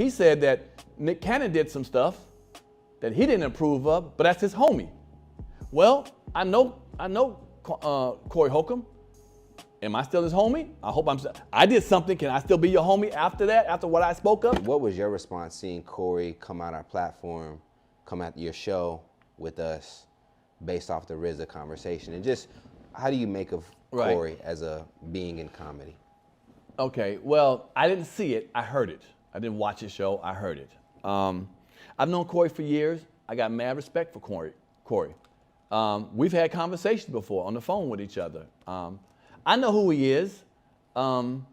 he said that Nick Cannon did some stuff that he didn't approve of, but that's his homie. Well, I know Corey Holcomb. Am I still his homie? I hope I did something. Can I still be your homie after that, after what I spoke of? What was your response seeing Corey come out our platform, come out your show with us based off the RZA conversation? And just how do you make of Corey as a being in comedy? Okay, well, I didn't see it. I heard it. I didn't watch his show. I heard it. I've known Corey for years. I got mad respect for Corey. We've had conversations before on the phone with each other. I know who he is, and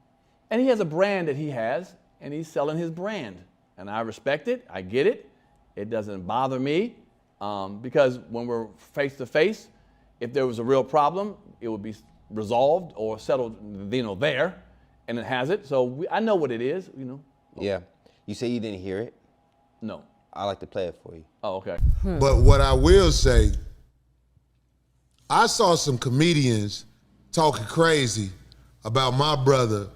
he has a brand that he has, and he's selling his brand. And I respect it, I get it. It doesn't bother me, because when we're face to face, if there was a real problem, it would be resolved or settled, there, and it has it. So I know what it is, Yeah, you say you didn't hear it? No. I like to play it for you. Oh, okay. But what I will say, I saw some comedians talking crazy about my brother,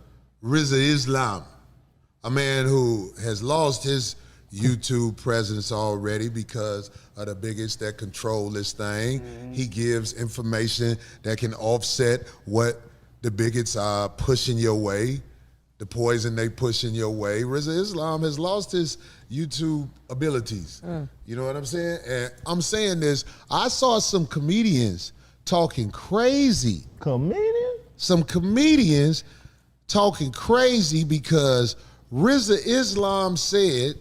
RZA Islam, a man who has lost his YouTube presence already because of the bigots that control this thing. Mm-hmm. He gives information that can offset what the bigots are pushing your way, the poison they pushing your way. RZA Islam has lost his YouTube abilities. You know what I'm saying? And I'm saying this, I saw some comedians talking crazy. Some comedians talking crazy because RZA Islam said,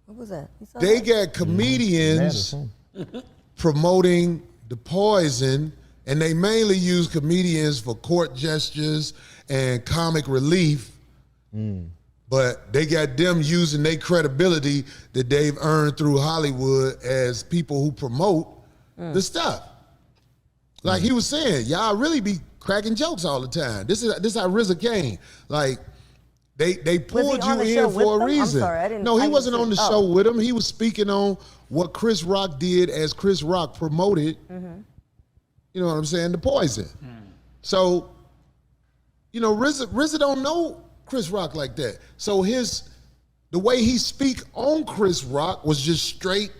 what was that? They got comedians promoting the poison, and they mainly use comedians for court gestures and comic relief, but they got them using their credibility that they've earned through Hollywood as people who promote the stuff. Like he was saying, y'all really be cracking jokes all the time. This is how RZA came. Like, they pulled you in for a reason. I'm sorry, no, he wasn't on the show with him. He was speaking on what Chris Rock did as Chris Rock promoted, you know what I'm saying, the poison. So, RZA don't know Chris Rock like that. So the way he speak on Chris Rock was just straight,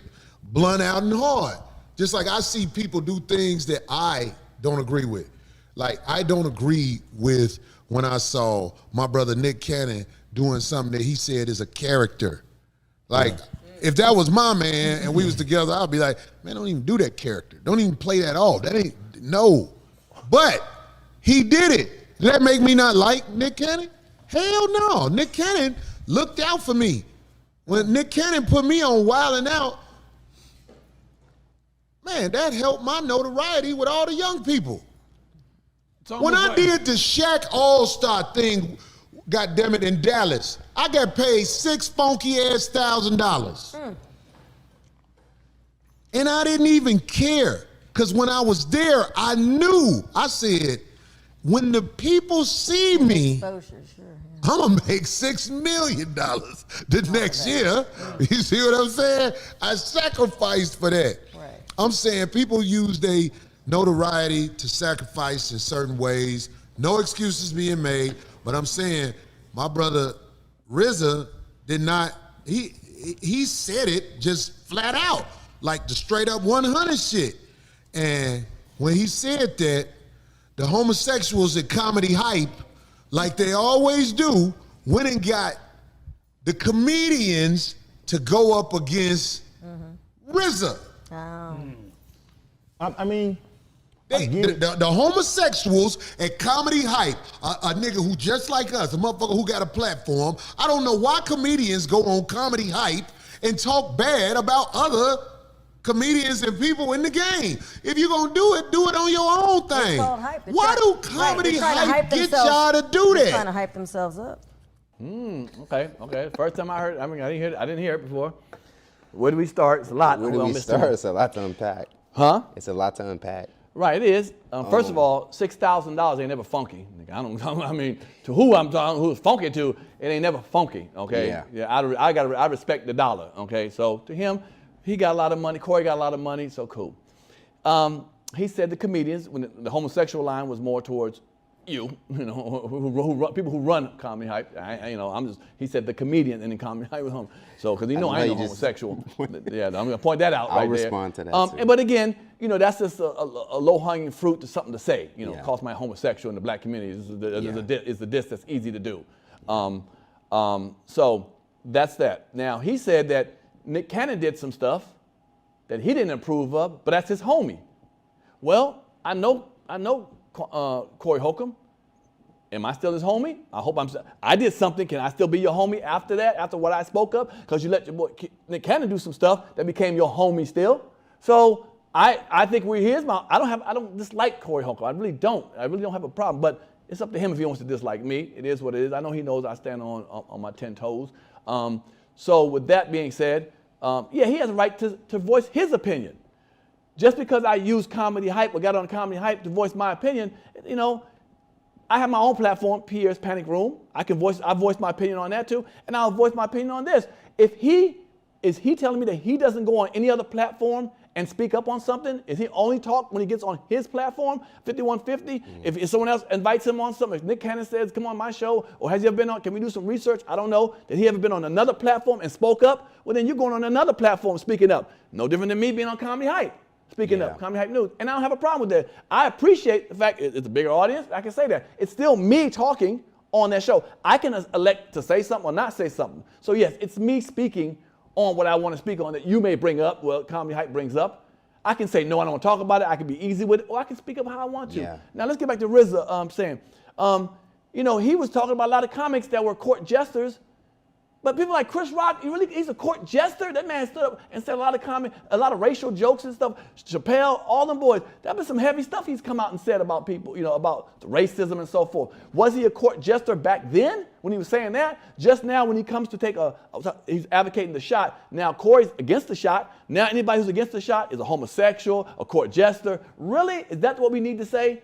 blunt out and hard. Just like I see people do things that I don't agree with. Like, I don't agree with when I saw my brother Nick Cannon doing something that he said is a character. Like, if that was my man and we was together, I'd be like, man, don't even do that character. Don't even play that off. That ain't, no. But he did it. Did that make me not like Nick Cannon? Hell no. Nick Cannon looked out for me. When Nick Cannon put me on Wild 'N Out, man, that helped my notoriety with all the young people. When I did the Shaq All-Star thing, goddammit, in Dallas, I got paid $6 funky-ass $1,000. And I didn't even care, because when I was there, I knew, I said, when the people see me, I'm gonna make $6 million the next year. You see what I'm saying? I sacrificed for that. Right. I'm saying people use their notoriety to sacrifice in certain ways. No excuses being made, but I'm saying my brother RZA did not, he said it just flat out, like the straight up 100 shit. And when he said that, the homosexuals at Comedy Hype, like they always do, went and got the comedians to go up against RZA. I mean, the homosexuals at Comedy Hype, a nigga who just like us, a motherfucker who got a platform. I don't know why comedians go on Comedy Hype and talk bad about other comedians and people in the game. If you're gonna do it on your own thing. Why do Comedy Hype get y'all to do that? They're trying to hype themselves up. Okay. First time I heard, I didn't hear it before. Where do we start? It's a lot. Where do we start? It's a lot to unpack. Huh? It's a lot to unpack. Right, it is. First of all, $6,000 ain't never funky. I mean, to who I'm talking, who's funky to, it ain't never funky. Okay. Yeah. I respect the dollar. Okay. So to him, he got a lot of money. Corey got a lot of money. So cool. He said the comedians, when the homosexual line was more towards you know, people who run Comedy Hype. He said the comedian and then Comedy Hype was home. So, because I ain't no homosexual. Yeah, I'm gonna point that out right there. I'll respond to that too. But again, that's just a low-hanging fruit to something to say. Yeah. Calls my homosexual in the black community is the diss that's easy to do. So that's that. Now he said that Nick Cannon did some stuff that he didn't approve of, but that's his homie. Well, I know Corey Holcomb. Am I still his homie? I did something. Can I still be your homie after that? After what I spoke of? Because you let your boy Nick Cannon do some stuff that became your homie still. So I think I don't dislike Corey Holcomb. I really don't. I really don't have a problem. But it's up to him if he wants to dislike me. It is what it is. I know he knows I stand on my 10 toes. So with that being said, he has a right to voice his opinion. Just because I use Comedy Hype or got on Comedy Hype to voice my opinion, I have my own platform, Pierre's Panic Room. I voice my opinion on that too, and I'll voice my opinion on this. Is he telling me that he doesn't go on any other platform and speak up on something? Is he only talk when he gets on his platform, 5150? Mm-hmm. If someone else invites him on something, if Nick Cannon says, come on my show, or has he ever been on, can we do some research? I don't know. Did he ever been on another platform and spoke up? Well, then you're going on another platform speaking up. No different than me being on Comedy Hype. Speaking up, Comedy Hype News. And I don't have a problem with that. I appreciate the fact it's a bigger audience. I can say that. It's still me talking on that show. I can elect to say something or not say something. So yes, it's me speaking on what I want to speak on that you may bring up, well, Comedy Hype brings up. I can say, no, I don't want to talk about it. I can be easy with it, or I can speak up how I want to. Yeah. Now let's get back to RZA saying, he was talking about a lot of comics that were court jesters. But people like Chris Rock, he's a court jester. That man stood up and said a lot of racial jokes and stuff. Chappelle, all them boys. That was some heavy stuff he's come out and said about people, about racism and so forth. Was he a court jester back then when he was saying that? Just now when he comes to he's advocating the shot. Now Corey's against the shot. Now anybody who's against the shot is a homosexual, a court jester. Really? Is that what we need to say?